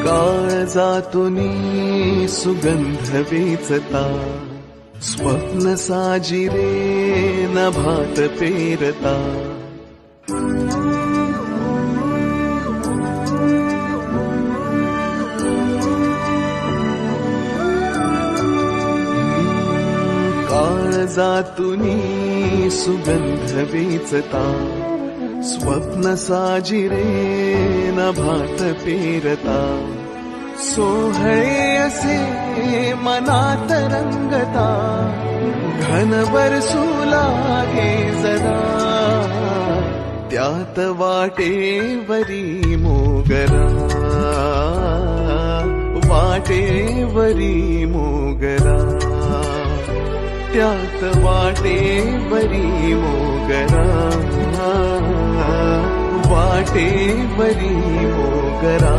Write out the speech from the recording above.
काळजातुनी सुगंध वेचता, स्वप्न साजिरे नभात पेरता. काळजातुनी सुगंध वेचता, स्वप्न साजिरे नभात पेरता. सोहळे असे मनात रंगता, घन बरसू लागे जरा, त्यात वाटेवरी मोगरा, वाटेवरी मोगरा, त्यात वाटेवरी मोगरा, वाटेवरी मोगरा.